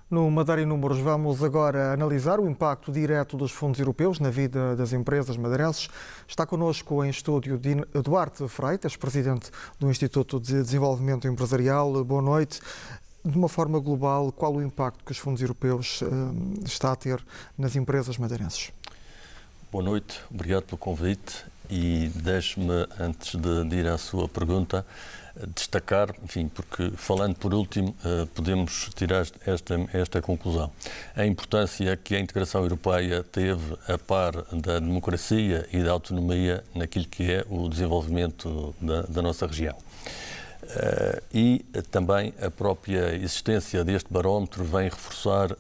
No Madeira em Números, vamos agora analisar o impacto direto dos fundos europeus na vida das empresas madeirenses. Está connosco em estúdio Duarte Freitas, presidente do Instituto de Desenvolvimento Empresarial. Boa noite. De uma forma global, qual o impacto que os fundos europeus está a ter nas empresas madeirenses? Boa noite, obrigado pelo convite e deixe-me, antes de ir à sua pergunta, destacar, enfim, porque falando por último, podemos tirar esta conclusão. A importância que a integração europeia teve a par da democracia e da autonomia naquilo que é o desenvolvimento da nossa região. E também a própria existência deste barómetro vem reforçar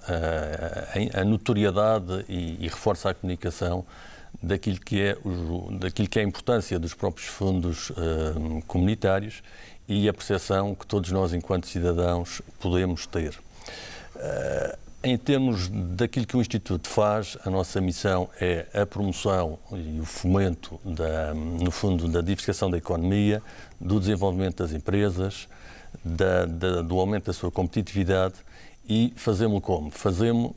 a notoriedade e reforça a comunicação daquilo que é a importância dos próprios fundos comunitários e a percepção que todos nós, enquanto cidadãos, podemos ter. Em termos daquilo que o Instituto faz, a nossa missão é a promoção e o fomento, no fundo, da diversificação da economia, do desenvolvimento das empresas, do aumento da sua competitividade e fazemos-lo como? Fazemos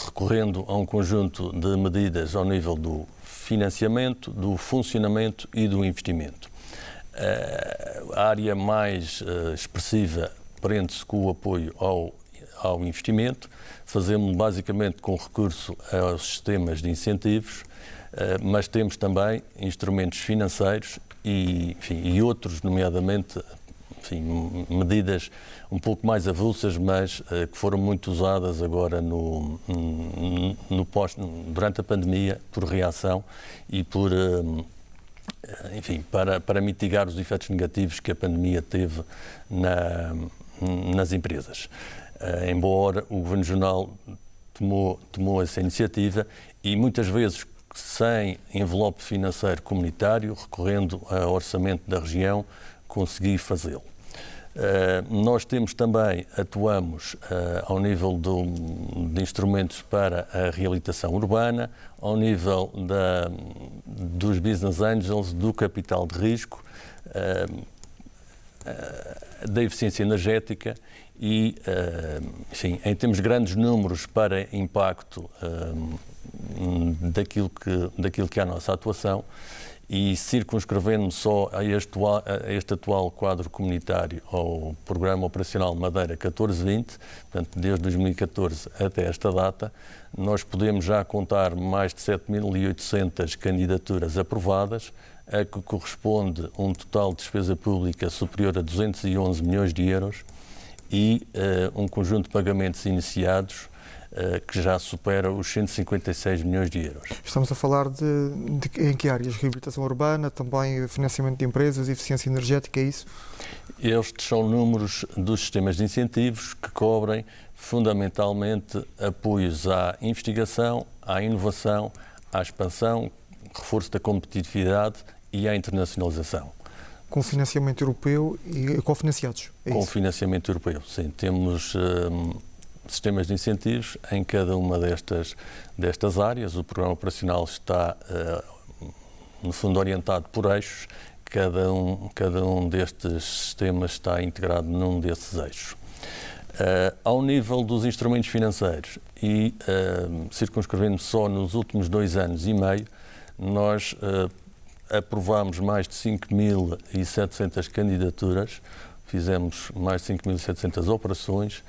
recorrendo a um conjunto de medidas ao nível do financiamento, do funcionamento e do investimento. A área mais expressiva prende-se com o apoio ao investimento. Fazemos basicamente com recurso aos sistemas de incentivos, mas temos também instrumentos financeiros e outros, nomeadamente, medidas um pouco mais avulsas, mas que foram muito usadas agora durante a pandemia por reação e para mitigar os efeitos negativos que a pandemia teve nas empresas. Embora o Governo Regional tomou essa iniciativa e muitas vezes sem envelope financeiro comunitário, recorrendo ao orçamento da região, consegui fazê-lo. Nós atuamos ao nível de instrumentos para a reabilitação urbana, ao nível dos business angels, do capital de risco, da eficiência energética e, em termos de grandes números para impacto daquilo que é a nossa atuação, e circunscrevendo só a este atual quadro comunitário ao Programa Operacional Madeira 1420, portanto, desde 2014 até esta data, nós podemos já contar mais de 7.800 candidaturas aprovadas, a que corresponde um total de despesa pública superior a 211 milhões de euros e um conjunto de pagamentos iniciados que já supera os 156 milhões de euros. Estamos a falar em que áreas? Reabilitação urbana, também financiamento de empresas, eficiência energética, é isso? Estes são números dos sistemas de incentivos que cobrem fundamentalmente apoios à investigação, à inovação, à expansão, reforço da competitividade e à internacionalização. Com financiamento europeu e cofinanciados? Com financiamento europeu, sim. Temos sistemas de incentivos em cada uma destas áreas. O programa operacional está, no fundo, orientado por eixos. Cada um destes sistemas está integrado num desses eixos. Ao nível dos instrumentos financeiros e circunscrevendo só nos últimos 2 anos e meio, nós aprovámos mais de 5.700 candidaturas, fizemos mais de 5.700 operações,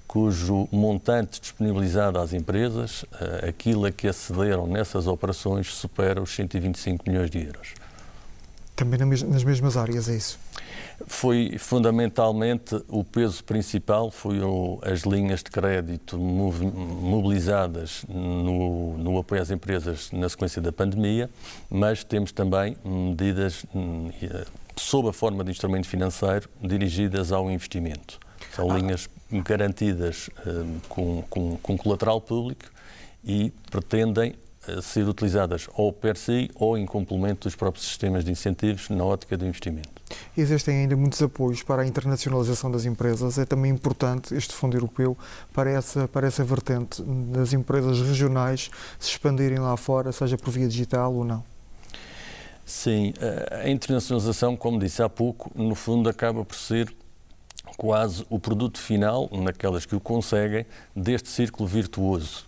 cujo montante disponibilizado às empresas, aquilo a que acederam nessas operações, supera os 125 milhões de euros. Também nas mesmas áreas, é isso? Foi fundamentalmente, o peso principal foi as linhas de crédito mobilizadas no apoio às empresas na sequência da pandemia, mas temos também medidas sob a forma de instrumento financeiro dirigidas ao investimento. São linhas garantidas com colateral público e pretendem ser utilizadas ou per si ou em complemento dos próprios sistemas de incentivos na ótica do investimento. Existem ainda muitos apoios para a internacionalização das empresas. É também importante este fundo europeu para essa vertente das empresas regionais se expandirem lá fora, seja por via digital ou não? Sim, a internacionalização, como disse há pouco, no fundo acaba por ser quase o produto final, naquelas que o conseguem, deste círculo virtuoso.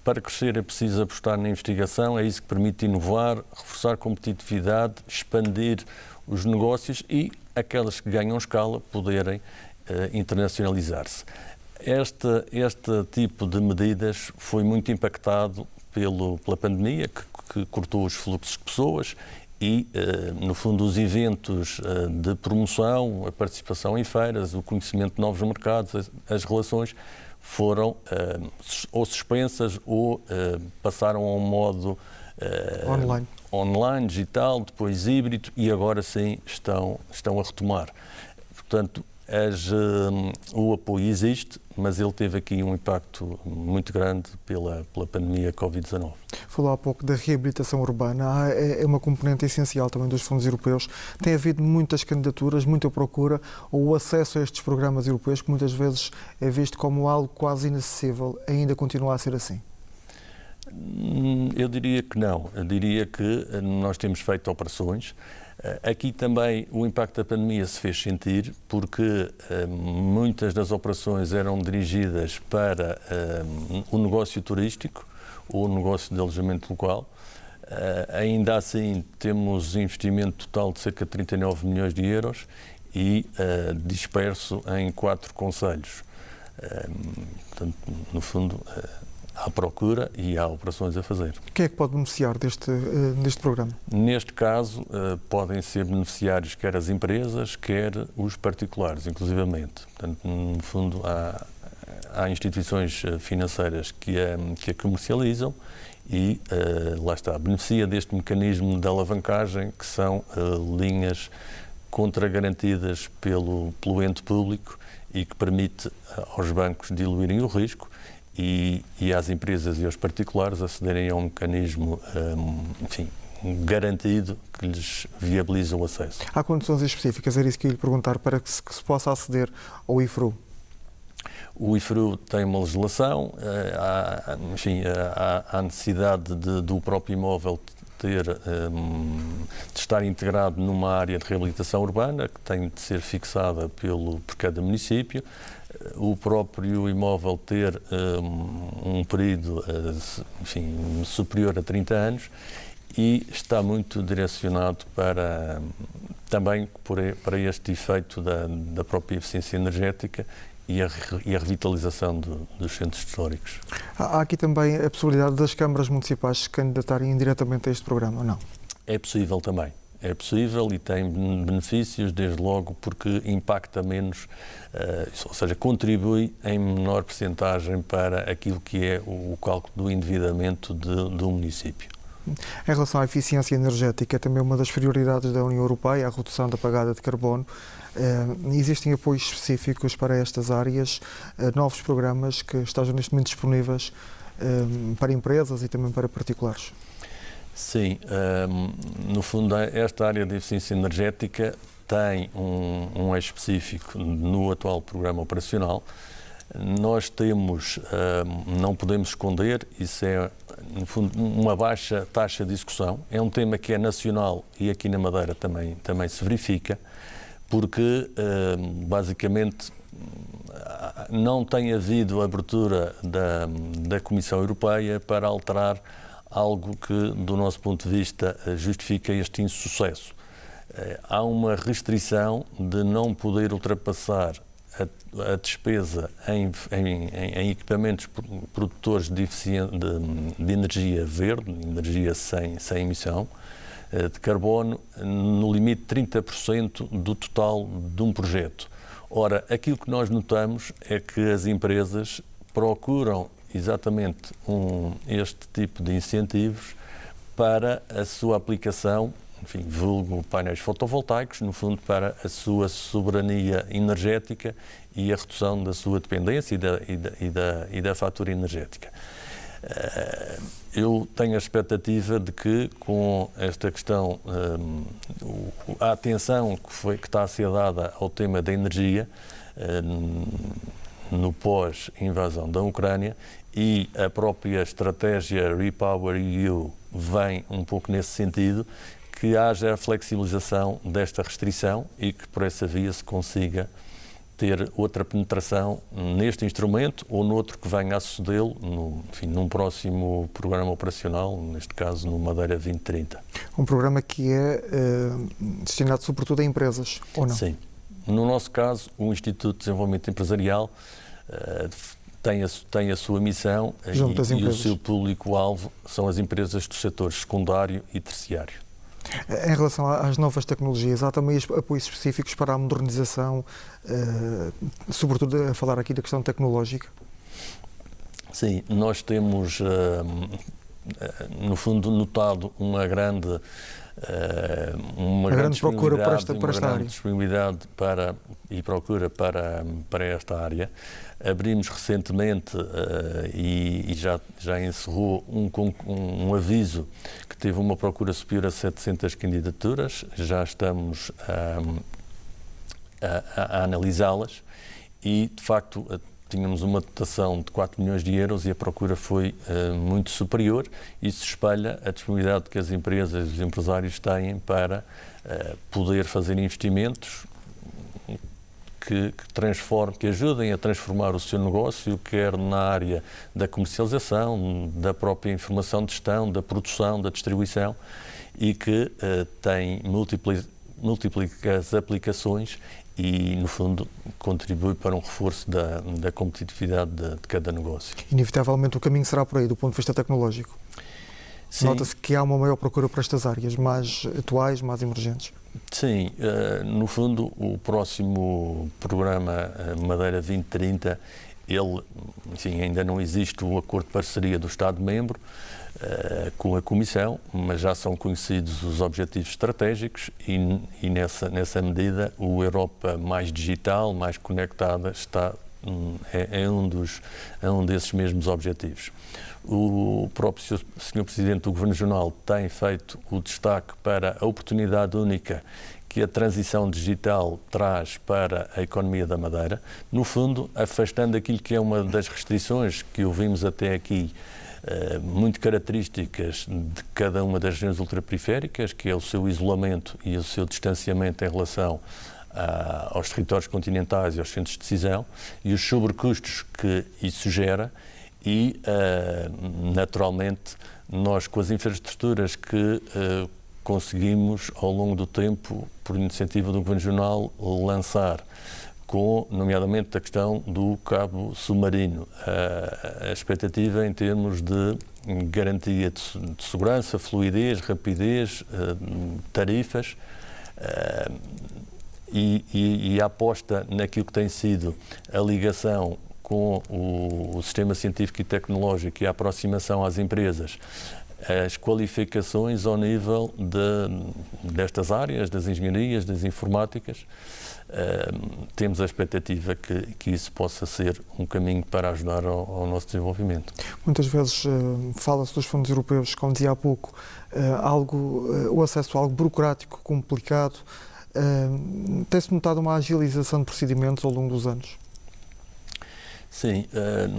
Para crescer é preciso apostar na investigação, é isso que permite inovar, reforçar a competitividade, expandir os negócios e aquelas que ganham escala poderem internacionalizar-se. Este tipo de medidas foi muito impactado pela pandemia, que cortou os fluxos de pessoas e, no fundo, os eventos de promoção, a participação em feiras, o conhecimento de novos mercados, as relações foram ou suspensas ou passaram a um modo online, digital, depois híbrido e agora sim estão a retomar. Portanto, o apoio existe, mas ele teve aqui um impacto muito grande pela pandemia Covid-19. Falou há pouco da reabilitação urbana, é uma componente essencial também dos fundos europeus. Tem havido muitas candidaturas, muita procura, ou o acesso a estes programas europeus, que muitas vezes é visto como algo quase inacessível, ainda continua a ser assim? Eu diria que não. Eu diria que nós temos feito operações. Aqui também o impacto da pandemia se fez sentir porque muitas das operações eram dirigidas para o negócio turístico ou o negócio de alojamento local. Ainda assim, temos investimento total de cerca de 39 milhões de euros e disperso em 4 concelhos. Portanto, no fundo, há procura e há operações a fazer. Quem é que pode beneficiar deste programa? Neste caso, podem ser beneficiários quer as empresas, quer os particulares, inclusivamente. Portanto, no fundo, há instituições financeiras que a comercializam e, lá está, beneficia deste mecanismo de alavancagem, que são linhas contragarantidas pelo ente público e que permite aos bancos diluírem o risco e às empresas e aos particulares acederem a um mecanismo, garantido que lhes viabiliza o acesso. Há condições específicas, era isso que eu ia lhe perguntar, para que se possa aceder ao IFRU? O IFRU tem uma legislação, há necessidade do próprio imóvel de estar integrado numa área de reabilitação urbana, que tem de ser fixada por cada município, o próprio imóvel ter um período superior a 30 anos e está muito direcionado também para este efeito da própria eficiência energética e a revitalização dos centros históricos. Há aqui também a possibilidade das câmaras municipais se candidatarem indiretamente a este programa, ou não? É possível também. É possível e tem benefícios, desde logo, porque impacta menos, ou seja, contribui em menor percentagem para aquilo que é o cálculo do endividamento do município. Em relação à eficiência energética, é também uma das prioridades da União Europeia, a redução da pegada de carbono. Existem apoios específicos para estas áreas, novos programas que estejam neste momento disponíveis para empresas e também para particulares? Sim, no fundo esta área de eficiência energética tem um eixo específico no atual programa operacional. Nós temos, não podemos esconder, isso é no fundo uma baixa taxa de execução, é um tema que é nacional e aqui na Madeira também se verifica, porque basicamente não tem havido abertura da Comissão Europeia para alterar algo que, do nosso ponto de vista, justifica este insucesso. Há uma restrição de não poder ultrapassar a despesa em equipamentos produtores de energia verde, energia sem emissão de carbono, no limite de 30% do total de um projeto. Ora, aquilo que nós notamos é que as empresas procuram exatamente este tipo de incentivos para a sua aplicação, enfim, vulgo painéis fotovoltaicos, no fundo para a sua soberania energética e a redução da sua dependência e da fatura energética. Eu tenho a expectativa de que, com esta questão, a atenção que está a ser dada ao tema da energia, no pós-invasão da Ucrânia, e a própria estratégia REPowerEU vem um pouco nesse sentido, que haja a flexibilização desta restrição e que por essa via se consiga ter outra penetração neste instrumento ou noutro que venha a sucedê-lo, num próximo programa operacional, neste caso no Madeira 2030. Um programa que é destinado sobretudo a empresas, ou não? Sim. No nosso caso, o Instituto de Desenvolvimento Empresarial tem a sua missão e o seu público-alvo são as empresas dos setores secundário e terciário. Em relação às novas tecnologias, há também apoios específicos para a modernização, sobretudo a falar aqui da questão tecnológica? Sim, nós temos, no fundo, notado uma grande procura para esta área. Disponibilidade e procura para esta área. Abrimos recentemente e já encerrou um aviso que teve uma procura superior a 700 candidaturas. Já estamos a analisá-las e, de facto, tínhamos uma dotação de 4 milhões de euros e a procura foi muito superior. Isso espelha a disponibilidade que as empresas e os empresários têm para poder fazer investimentos que ajudem a transformar o seu negócio, quer na área da comercialização, da própria informação de gestão, da produção, da distribuição, e que tem múltiplas aplicações e, no fundo, contribui para um reforço da competitividade de cada negócio. Inevitavelmente o caminho será por aí, do ponto de vista tecnológico. Nota-se que há uma maior procura para estas áreas mais atuais, mais emergentes. Sim, no fundo, o próximo programa Madeira 2030, ainda não existe o acordo de parceria do Estado-membro com a Comissão, mas já são conhecidos os objetivos estratégicos e nessa medida o Europa mais digital, mais conectada, é um desses mesmos objetivos. O próprio Sr. Presidente do Governo Regional tem feito o destaque para a oportunidade única que a transição digital traz para a economia da Madeira, no fundo, afastando aquilo que é uma das restrições que ouvimos até aqui, muito características de cada uma das regiões ultraperiféricas, que é o seu isolamento e o seu distanciamento em relação aos territórios continentais e aos centros de decisão, e os sobrecustos que isso gera. E, naturalmente, nós, com as infraestruturas que conseguimos, ao longo do tempo, por iniciativa do Governo Regional, lançar, nomeadamente, a questão do cabo submarino, a expectativa em termos de garantia de segurança, fluidez, rapidez, tarifas, e a aposta naquilo que tem sido a ligação com o sistema científico e tecnológico e a aproximação às empresas, as qualificações ao nível destas áreas, das engenharias, das informáticas, temos a expectativa que isso possa ser um caminho para ajudar ao nosso desenvolvimento. Muitas vezes fala-se dos fundos europeus, como dizia há pouco, o acesso a algo burocrático, complicado. Tem-se notado uma agilização de procedimentos ao longo dos anos? Sim,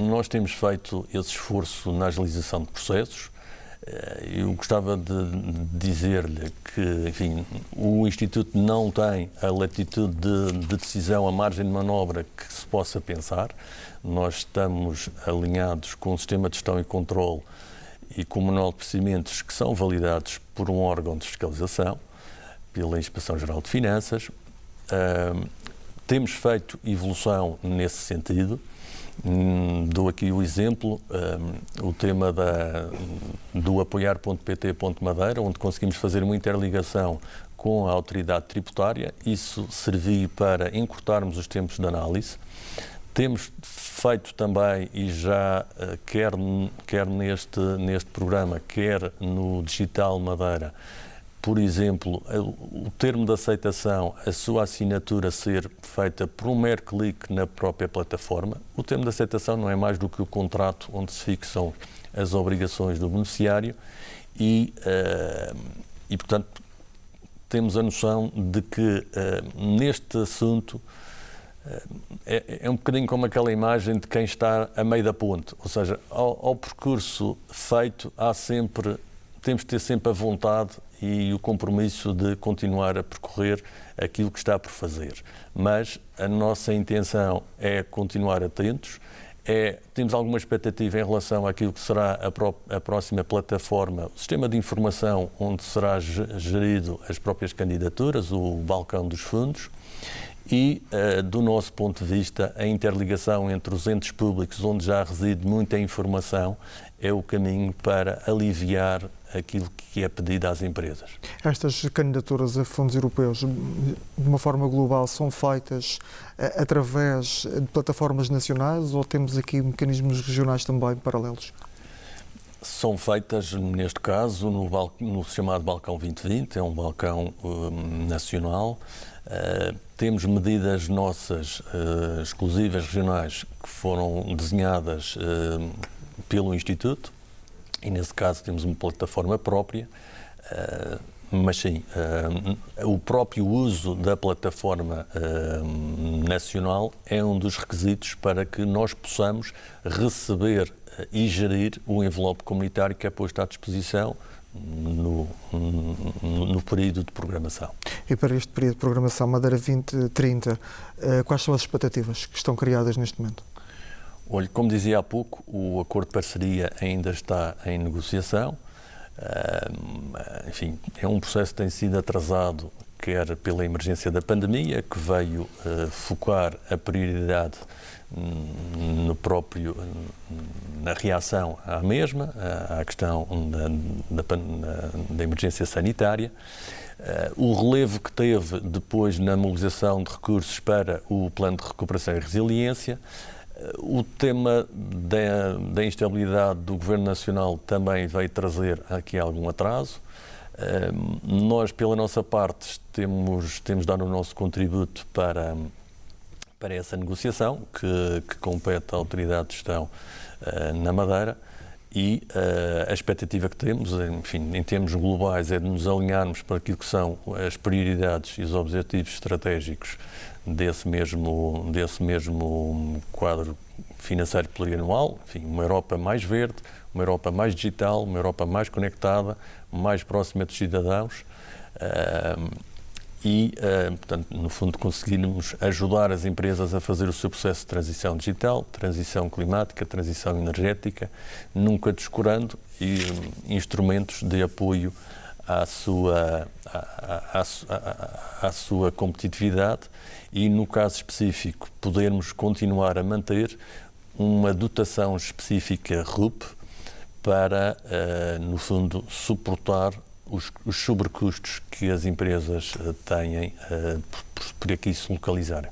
nós temos feito esse esforço na agilização de processos. Eu gostava de dizer-lhe que, enfim, o Instituto não tem a latitude de decisão, a margem de manobra que se possa pensar. Nós estamos alinhados com o sistema de gestão e controle e com o manual de procedimentos que são validados por um órgão de fiscalização, pela Inspeção-Geral de Finanças. Temos feito evolução nesse sentido. Dou aqui o exemplo, o tema do apoiar.pt.madeira, onde conseguimos fazer uma interligação com a autoridade tributária. Isso serviu para encurtarmos os tempos de análise. Temos feito também, e já quer neste programa, quer no Digital Madeira, por exemplo, o termo de aceitação, a sua assinatura ser feita por um mero clique na própria plataforma. O termo de aceitação não é mais do que o contrato onde se fixam as obrigações do beneficiário e portanto, temos a noção de que neste assunto é um bocadinho como aquela imagem de quem está a meio da ponte, ou seja, ao percurso feito há sempre temos de ter sempre a vontade e o compromisso de continuar a percorrer aquilo que está por fazer. Mas a nossa intenção é continuar atentos, temos alguma expectativa em relação àquilo que será a próxima plataforma, o sistema de informação onde será gerido as próprias candidaturas, o balcão dos fundos, e, do nosso ponto de vista, a interligação entre os entes públicos, onde já reside muita informação, é o caminho para aliviar aquilo que é pedido às empresas. Estas candidaturas a fundos europeus, de uma forma global, são feitas através de plataformas nacionais ou temos aqui mecanismos regionais também paralelos? São feitas, neste caso, no chamado Balcão 2020, é um balcão nacional. Temos medidas nossas exclusivas regionais que foram desenhadas pelo Instituto e, nesse caso, temos uma plataforma própria, mas sim, o próprio uso da plataforma nacional é um dos requisitos para que nós possamos receber e gerir o envelope comunitário que é posto à disposição no período de programação. E para este período de programação Madeira 2030, quais são as expectativas que estão criadas neste momento? Olha, como dizia há pouco, o acordo de parceria ainda está em negociação. Enfim, é um processo que tem sido atrasado, quer pela emergência da pandemia, que veio focar a prioridade na reação à mesma, à questão da emergência sanitária. O relevo que teve depois na mobilização de recursos para o Plano de Recuperação e Resiliência. O tema da instabilidade do Governo Nacional também veio trazer aqui algum atraso. Nós, pela nossa parte, temos dado o nosso contributo para essa negociação, que compete à Autoridade de Gestão na Madeira, e a expectativa que temos, enfim, em termos globais, é de nos alinharmos para aquilo que são as prioridades e os objetivos estratégicos desse mesmo quadro financeiro plurianual. Enfim, uma Europa mais verde, uma Europa mais digital, uma Europa mais conectada, mais próxima dos cidadãos portanto, no fundo, conseguirmos ajudar as empresas a fazer o seu processo de transição digital, transição climática, transição energética, nunca descurando instrumentos de apoio à sua competitividade e, no caso específico, podermos continuar a manter uma dotação específica RUP para, no fundo, suportar os sobrecustos que as empresas têm por aqui se localizarem.